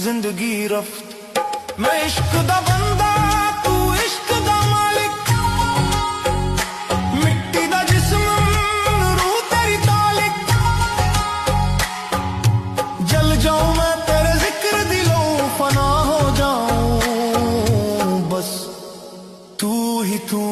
जिंदगी रफ्त। मैं इश्क दा बंदा तू इश्क दा मालिक, मिट्टी दा जिस्म रूह तेरी तालिक। जल जाऊं मैं तेरे जिक्र दिलों फना हो जाऊं, बस तू ही तू।